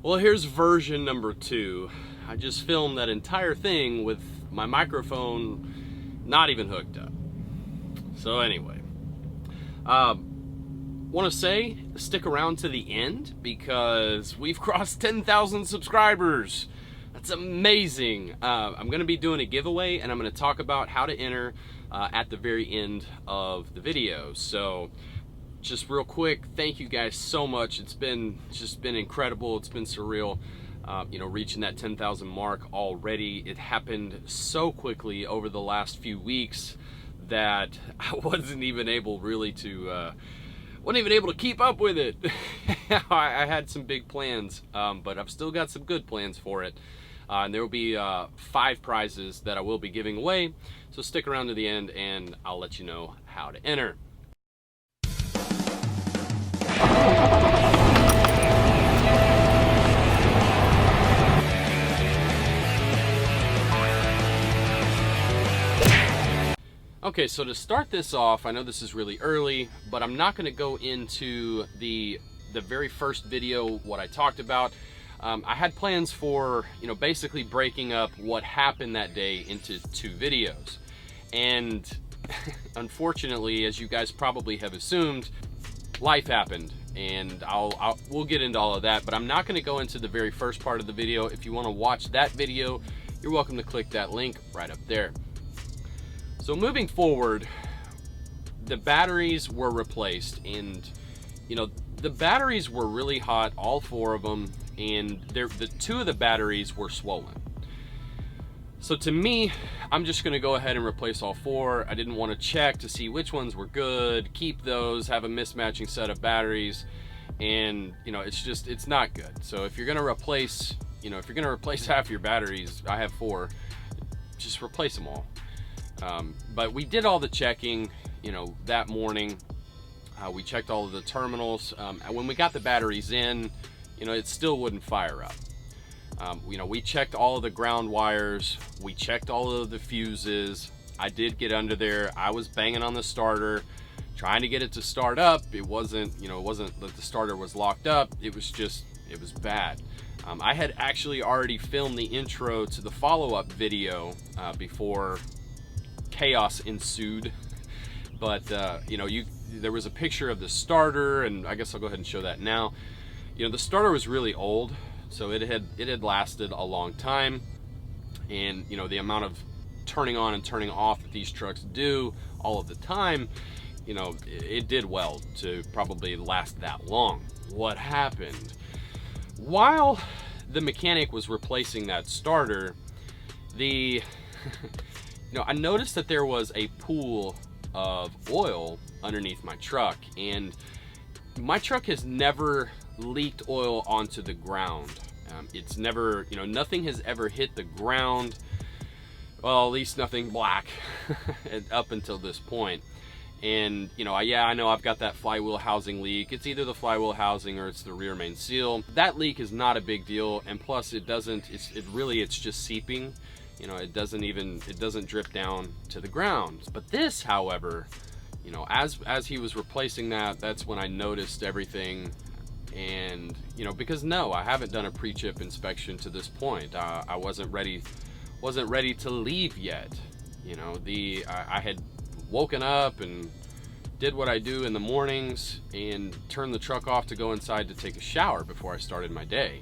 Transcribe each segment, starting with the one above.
Well, here's version number 2. I just filmed that entire thing with my microphone not even hooked up. So anyway, want to say stick around to the end because we've crossed 10,000 subscribers. That's amazing. I'm going to be doing a giveaway and I'm going to talk about how to enter at the very end of the video. So just real quick, thank you guys so much. It's just been incredible. It's been surreal. Reaching that 10,000 mark already. It happened so quickly over the last few weeks that I wasn't even able really to keep up with it. I had some big plans, but I've still got some good plans for it. And there will be 5 prizes that I will be giving away. So stick around to the end and I'll let you know how to enter. Okay, so to start this off, I know this is really early, but I'm not going to go into the very first video, what I talked about. I had plans for, basically breaking up what happened that day into 2 videos. And unfortunately, as you guys probably have assumed, life happened. And we'll get into all of that, but I'm not going to go into the very first part of the video. If you want to watch that video, you're welcome to click that link right up there. So moving forward, the batteries were replaced, and the batteries were really hot, all 4 of them, and the 2 of the batteries were swollen. So to me, I'm just going to go ahead and replace all 4. I didn't want to check to see which ones were good, keep those, have a mismatching set of batteries, and it's not good. So if you're going to replace, half your batteries, I have 4, just replace them all. But we did all the checking, that morning. We checked all of the terminals. When we got the batteries in, it still wouldn't fire up. We checked all of the ground wires. We checked all of the fuses. I did get under there. I was banging on the starter, trying to get it to start up. It wasn't that the starter was locked up. It was bad. I had actually already filmed the intro to the follow-up video before chaos ensued, but there was a picture of the starter, and I guess I'll go ahead and show that now. The starter was really old, so it had lasted a long time, and the amount of turning on and turning off that these trucks do all of the time, it did well to probably last that long. What happened? While the mechanic was replacing that starter, I noticed that there was a pool of oil underneath my truck, and my truck has never leaked oil onto the ground. It's never, nothing has ever hit the ground. Well, at least nothing black up until this point. And, I know I've got that flywheel housing leak. It's either the flywheel housing or it's the rear main seal. That leak is not a big deal, and plus it's just seeping. It doesn't drip down to the ground. But this, however, as he was replacing that's when I noticed everything. And, because no, I haven't done a pre-chip inspection to this point. I wasn't ready to leave yet. I had woken up and did what I do in the mornings and turned the truck off to go inside to take a shower before I started my day.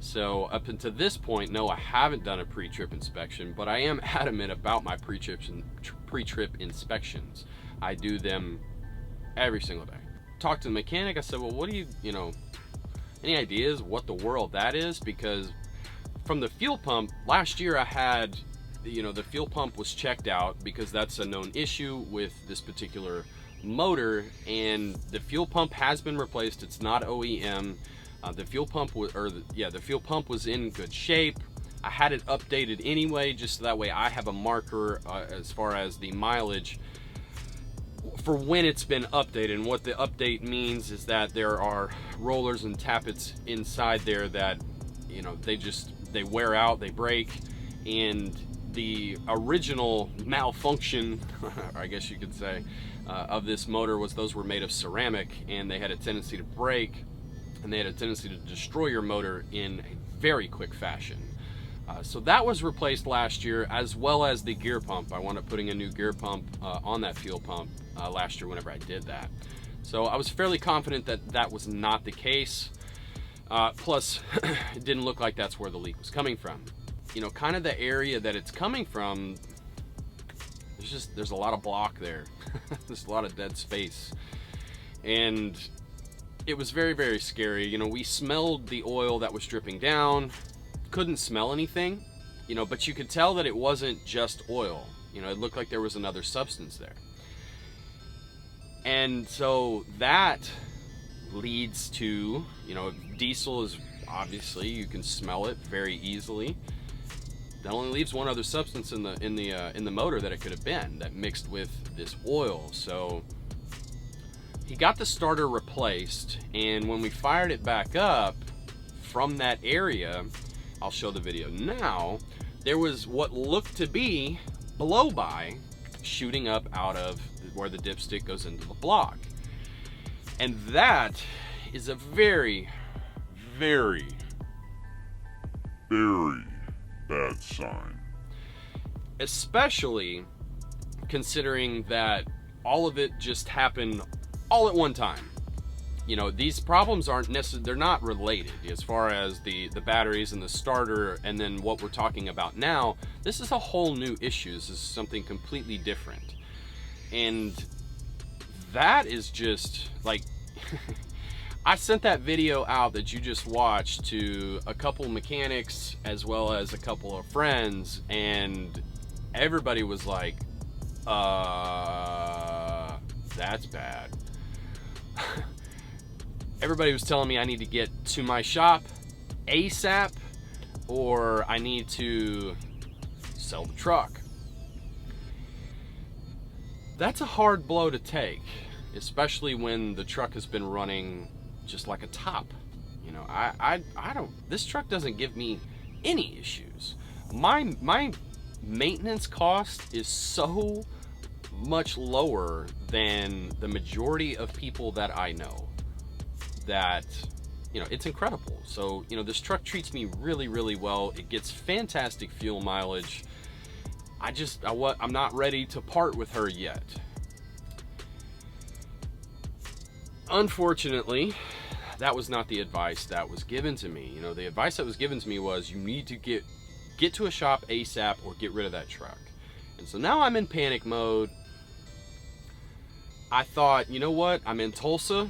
So up until this point, no, I haven't done a pre-trip inspection, but I am adamant about my pre-trip inspections. I do them every single day. Talked to the mechanic. I said, well, what do you, any ideas what the world that is? Because from the fuel pump, last year I had, the fuel pump was checked out because that's a known issue with this particular motor, and the fuel pump has been replaced. It's not OEM. The fuel pump was in good shape. I had it updated anyway, just so that way I have a marker as far as the mileage for when it's been updated. And what the update means is that there are rollers and tappets inside there that, they wear out, they break, and the original malfunction, I guess you could say, of this motor was those were made of ceramic, and they had a tendency to break. and they had a tendency to destroy your motor in a very quick fashion. So that was replaced last year, as well as the gear pump. I wound up putting a new gear pump on that fuel pump last year whenever I did that. So I was fairly confident that that was not the case. Plus, it didn't look like that's where the leak was coming from. You know, kind of the area that it's coming from, there's a lot of block there. There's a lot of dead space. And it was very, very scary. You know, we smelled the oil that was dripping down. Couldn't smell anything, you know, but you could tell that it wasn't just oil. You know, it looked like there was another substance there. And so that leads to, you know, diesel is obviously, you can smell it very easily. That only leaves one other substance in the motor that it could have been that mixed with this oil. So he got the starter replaced, and when we fired it back up from that area, I'll show the video now, there was what looked to be blow-by shooting up out of where the dipstick goes into the block. And that is a very, very, very bad sign. Especially considering that all of it just happened all at one time. You know, these problems aren't necessarily, they're not related as far as the batteries and the starter, and then what we're talking about now. This is a whole new issue. This is something completely different. And that is just like, I sent that video out that you just watched to a couple mechanics as well as a couple of friends, and everybody was like, that's bad. Everybody was telling me I need to get to my shop ASAP, or I need to sell the truck. That's a hard blow to take, especially when the truck has been running just like a top. You know, I don't, this truck doesn't give me any issues. My maintenance cost is so much lower than the majority of people that I know, that, you know, it's incredible. So, you know, this truck treats me really, really well. It gets fantastic fuel mileage. I'm not ready to part with her yet. Unfortunately, that was not the advice that was given to me. You know, the advice that was given to me was, you need to get to a shop ASAP or get rid of that truck. And so now I'm in panic mode. I thought, you know what? I'm in Tulsa.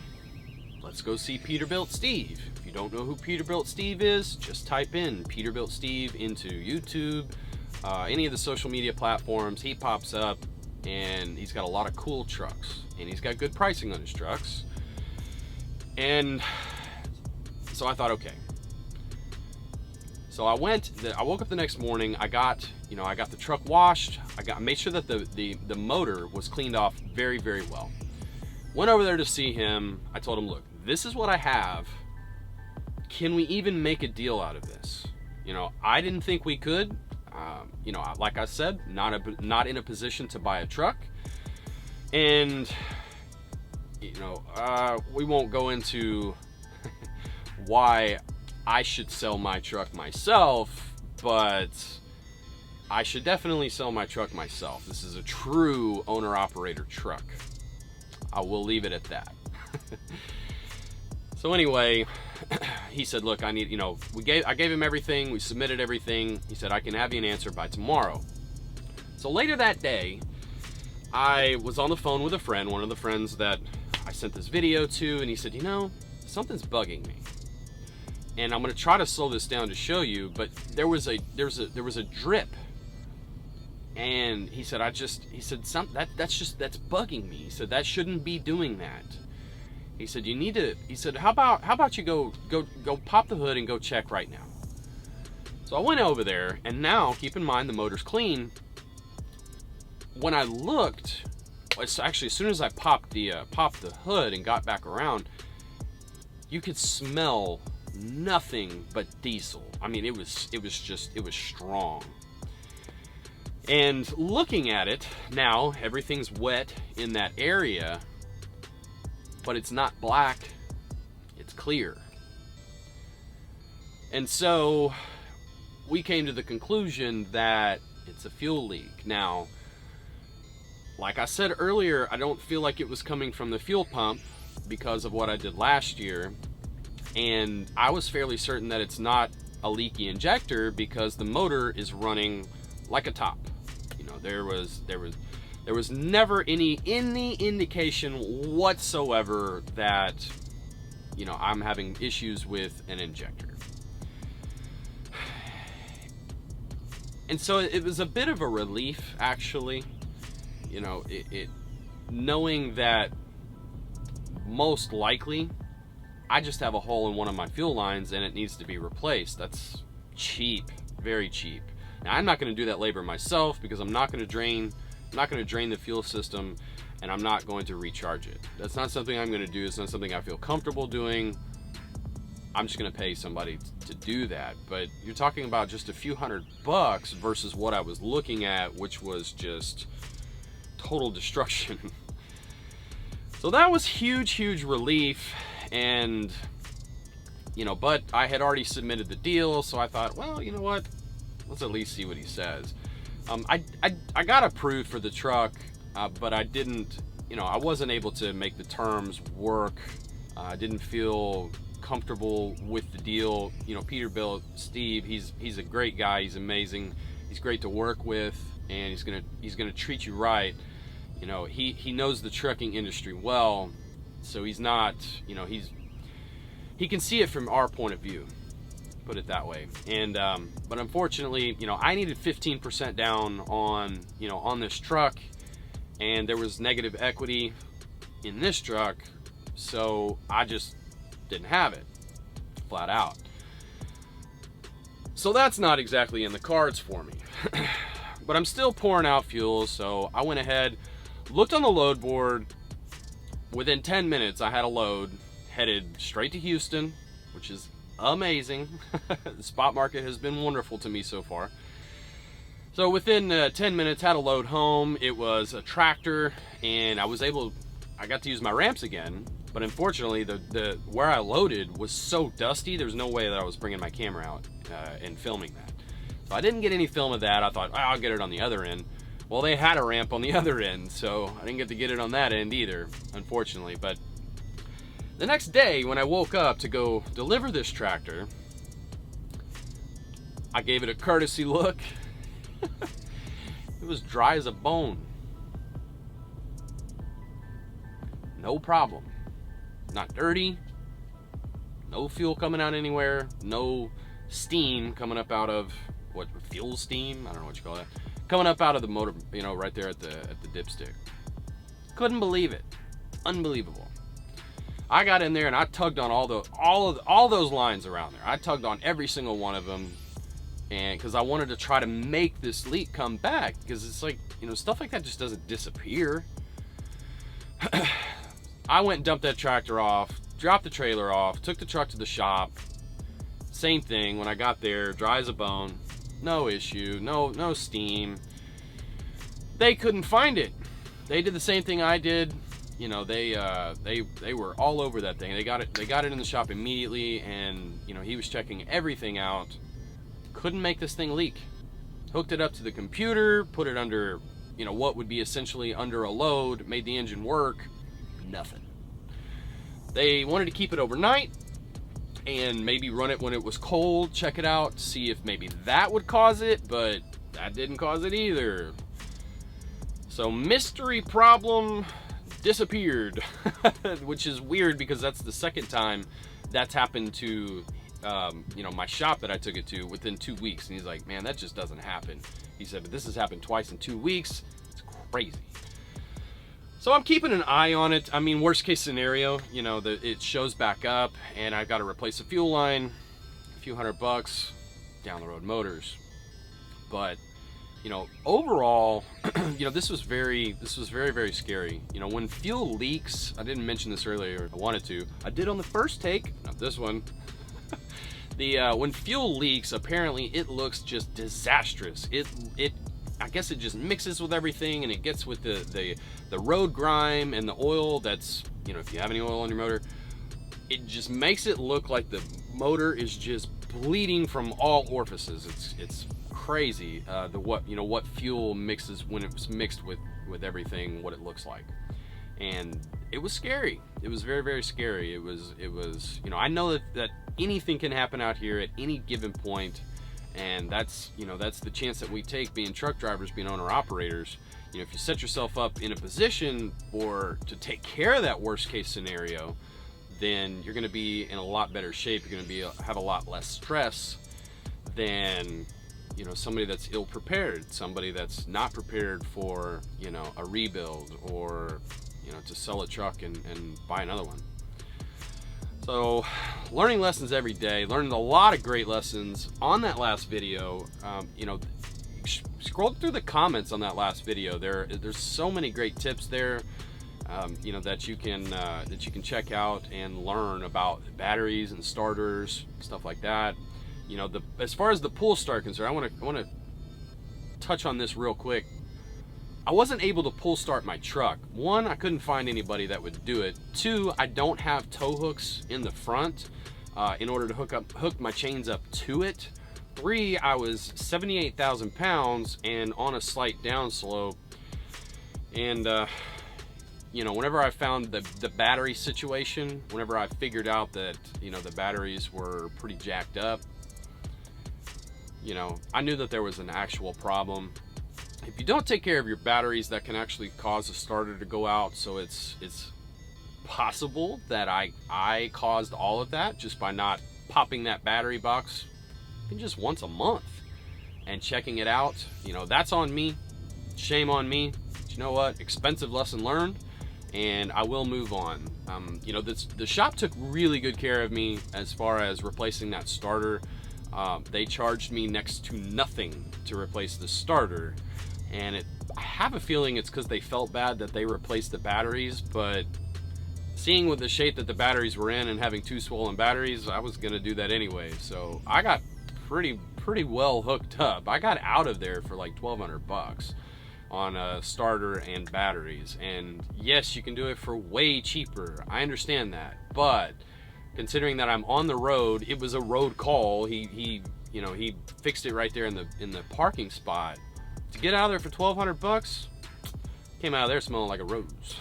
Let's go see Peterbilt Steve. If you don't know who Peterbilt Steve is, just type in Peterbilt Steve into YouTube, any of the social media platforms. He pops up, and he's got a lot of cool trucks, and he's got good pricing on his trucks. And so I thought, okay. So I woke up the next morning. I got the truck washed. I made sure that the motor was cleaned off very, very well. Went over there to see him. I told him, look, this is what I have. Can we even make a deal out of this? You know, I didn't think we could. You know, like I said, not in a position to buy a truck. And, you know, we won't go into why I should sell my truck myself, but I should definitely sell my truck myself. This is a true owner-operator truck. I will leave it at that. So anyway, he said, look, I need, you know, I gave him everything. We submitted everything. He said, I can have you an answer by tomorrow. So later that day, I was on the phone with a friend, one of the friends that I sent this video to, and he said, you know, something's bugging me. And I'm going to try to slow this down to show you, but there was a drip. And he said, that's bugging me. He said, that shouldn't be doing that. He said, how about you go pop the hood and go check right now. So I went over there, and now, keep in mind, the motor's clean. When I looked, it's actually, as soon as I popped the hood and got back around, you could smell nothing but diesel. I mean, it was strong. And looking at it now, everything's wet in that area, but it's not black, it's clear. And so we came to the conclusion that it's a fuel leak. Now, like I said earlier, I don't feel like it was coming from the fuel pump because of what I did last year. And I was fairly certain that it's not a leaky injector because the motor is running like a top. You know, there was never any indication whatsoever that, you know, I'm having issues with an injector. And so it was a bit of a relief, actually, you know, knowing that most likely I just have a hole in one of my fuel lines and it needs to be replaced. That's cheap, very cheap. Now, I'm not going to do that labor myself because I'm not going to drain the fuel system, and I'm not going to recharge it. That's not something I'm going to do. It's not something I feel comfortable doing. I'm just going to pay somebody to do that. But you're talking about just a few $100 versus what I was looking at, which was just total destruction. So that was huge relief. And, you know, but I had already submitted the deal, so I thought, well, you know what? Let's at least see what he says. I got approved for the truck, but I didn't, you know, I wasn't able to make the terms work. I didn't feel comfortable with the deal. You know, Peterbilt, Steve, he's a great guy. He's amazing. He's great to work with, and he's gonna treat you right. You know, he knows the trucking industry well, so he's not, you know, he can see it from our point of view. Put it that way. And but unfortunately, you know, I needed 15% down on, you know, on this truck, and there was negative equity in this truck, so I just didn't have it, flat out. So that's not exactly in the cards for me. But I'm still pouring out fuel, so I went ahead, looked on the load board. Within 10 minutes I had a load headed straight to Houston, which is amazing. The spot market has been wonderful to me so far. So within 10 minutes, had a load home. It was a tractor, and I got to use my ramps again. But unfortunately, the where I loaded was so dusty, there's no way that I was bringing my camera out and filming that. So I didn't get any film of that. I thought, oh, I'll get it on the other end. Well, they had a ramp on the other end, so I didn't get to get it on that end either, unfortunately. But the next day, when I woke up to go deliver this tractor, I gave it a courtesy look. It was dry as a bone. No problem. Not dirty. No fuel coming out anywhere. No steam coming up out of, what, fuel steam? I don't know what you call that. Coming up out of the motor, you know, right there at the dipstick. Couldn't believe it. Unbelievable. I got in there and I tugged on all those lines around there. I tugged on every single one of them, and because I wanted to try to make this leak come back, because it's like, you know, stuff like that just doesn't disappear. I went and dumped that tractor off, dropped the trailer off, took the truck to the shop. Same thing. When I got there, dry as a bone, no issue, no steam. They couldn't find it. They did the same thing I did. You know, they were all over that thing. They got it in the shop immediately, and, you know, he was checking everything out. Couldn't make this thing leak. Hooked it up to the computer, put it under, you know, what would be essentially under a load, made the engine work. Nothing. They wanted to keep it overnight and maybe run it when it was cold, check it out, see if maybe that would cause it, but that didn't cause it either. So mystery problem disappeared, which is weird because that's the second time that's happened to you know, my shop that I took it to within 2 weeks. And he's like, man, that just doesn't happen. He said, but this has happened twice in 2 weeks. It's crazy. So I'm keeping an eye on it. I mean, worst case scenario, you know, it shows back up and I've got to replace a fuel line, a few $100, down the road motors. But, you know, overall, you know, this was very, very scary. You know, when fuel leaks, I didn't mention this earlier, I wanted to. I did on the first take, not this one. When fuel leaks, apparently it looks just disastrous. I guess it just mixes with everything, and it gets with the road grime and the oil that's, you know, if you have any oil on your motor, it just makes it look like the motor is just bleeding from all orifices. It's crazy what fuel mixes when it's mixed with everything, what it looks like. And it was scary. It was very, very scary. It was I know that anything can happen out here at any given point, and that's the chance that we take being truck drivers, being owner operators. If you set yourself up in a position to take care of that worst case scenario, then you're going to be in a lot better shape. You're going to have a lot less stress than somebody that's ill prepared, somebody that's not prepared for a rebuild, or to sell a truck and buy another one. So learning lessons every day, learning a lot of great lessons on that last video. Scroll through the comments on that last video. There's so many great tips there, that you can check out and learn about batteries and starters, stuff like that. As far as the pull start concerned, I want to touch on this real quick. I wasn't able to pull start my truck. One, I couldn't find anybody that would do it. Two, I don't have tow hooks in the front in order to hook my chains up to it. Three, I was 78,000 pounds and on a slight down slope. And whenever I found the battery situation, whenever I figured out that the batteries were pretty jacked up, I knew that there was an actual problem. If you don't take care of your batteries, that can actually cause a starter to go out. So it's possible that I caused all of that just by not popping that battery box just once a month and checking it out. That's on me. Shame on me. But you know what? Expensive lesson learned, and I will move on. The shop took really good care of me as far as replacing that starter. They charged me next to nothing to replace the starter, and I have a feeling it's because they felt bad that they replaced the batteries, but seeing with the shape that the batteries were in and having two swollen batteries, I was gonna do that anyway. So I got pretty well hooked up. I got out of there for like $1,200 on a starter and batteries. And yes, you can do it for way cheaper. I understand that, but considering that I'm on the road, it was a road call. He fixed it right there in the parking spot. To get out of there for $1,200, came out of there smelling like a rose.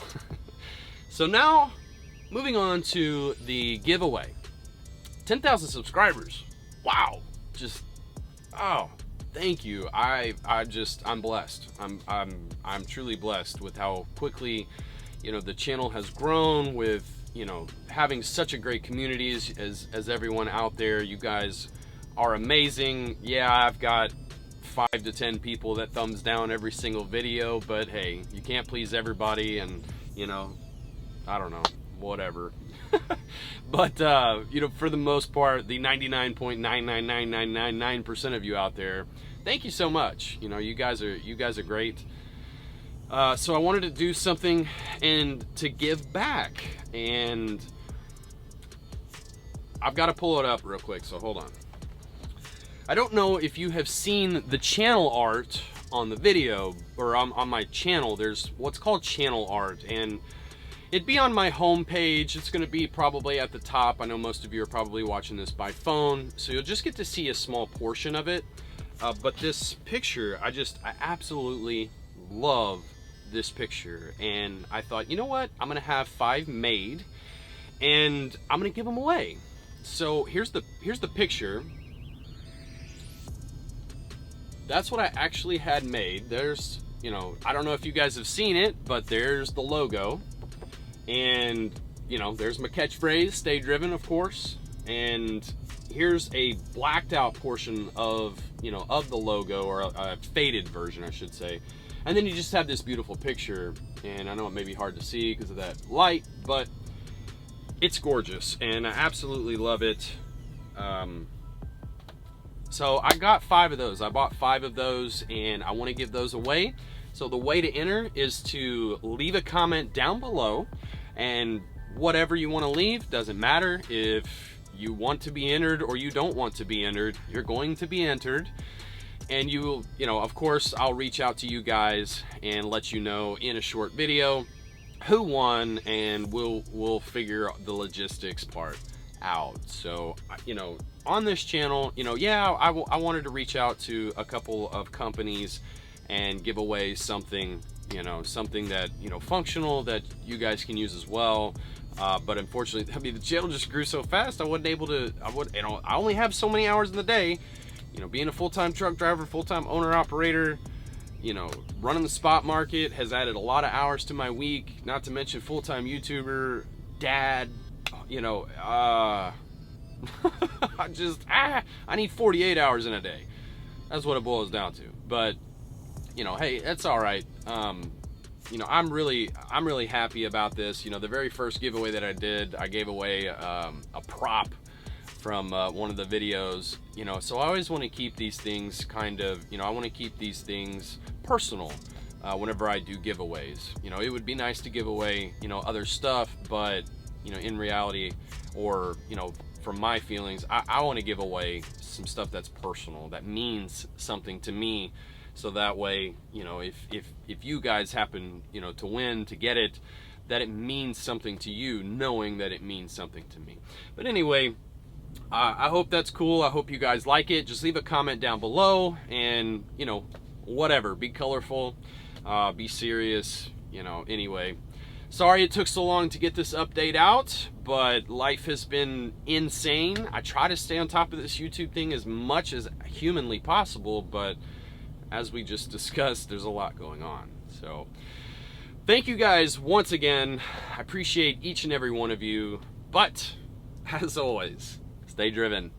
So now, moving on to the giveaway. 10,000 subscribers. Wow. Thank you. I'm blessed. I'm truly blessed with how quickly, the channel has grown, with, having such a great community as everyone out there. You guys are amazing. Yeah, I've got 5 to 10 people that thumbs down every single video, but hey, you can't please everybody, and I don't know, whatever. But for the most part, the 99.99999% of you out there, thank you so much. You guys are great. So I wanted to do something and to give back, and I've got to pull it up real quick, so hold on. I don't know if you have seen the channel art on the video, or on my channel. There's what's called channel art, and it'd be on my home page. It's going to be probably at the top. I know most of you are probably watching this by phone, so you'll just get to see a small portion of it. But this picture, I absolutely love this picture, and I thought, you know what? I'm going to have 5 made, and I'm going to give them away. So here's the picture. That's what I actually had made. There's, I don't know if you guys have seen it, but there's the logo. And, there's my catchphrase, stay driven, of course. And here's a blacked out portion of, of the logo, or a faded version, I should say. And then you just have this beautiful picture. And I know it may be hard to see because of that light, but it's gorgeous. And I absolutely love it. So I got 5 of those. I bought 5 of those, and I want to give those away. So the way to enter is to leave a comment down below, and whatever you want to leave, doesn't matter. If you want to be entered or you don't want to be entered, you're going to be entered. And of course, I'll reach out to you guys and let you know in a short video who won, and we'll figure the logistics part out. So, you know, on this channel, you know, yeah, I wanted to reach out to a couple of companies and give away something, you know, something that, you know, functional that you guys can use as well. But unfortunately, I mean, the channel just grew so fast, I wasn't able to, you know, I only have so many hours in the day. You know, being a full-time truck driver, full-time owner-operator, you know, running the spot market has added a lot of hours to my week, not to mention full-time YouTuber, dad, you know, I need 48 hours in a day. That's what it boils down to. But, you know, hey, that's all right. You know, I'm really happy about this. You know, the very first giveaway that I did, I gave away a prop from one of the videos, you know, so I always want to keep these things kind of, you know, I want to keep these things personal whenever I do giveaways. You know, it would be nice to give away, you know, other stuff, but, you know, in reality, or, you know, from my feelings, I want to give away some stuff that's personal, that means something to me, so that way, you know, if you guys happen, you know, to win, to get it, that it means something to you, knowing that it means something to me. But anyway, I hope that's cool. I hope you guys like it. Just leave a comment down below, and, you know, whatever, be colorful, be serious, you know. Anyway, sorry it took so long to get this update out, but life has been insane. I try to stay on top of this YouTube thing as much as humanly possible, but as we just discussed, there's a lot going on. So thank you guys once again. I appreciate each and every one of you, but as always, stay driven.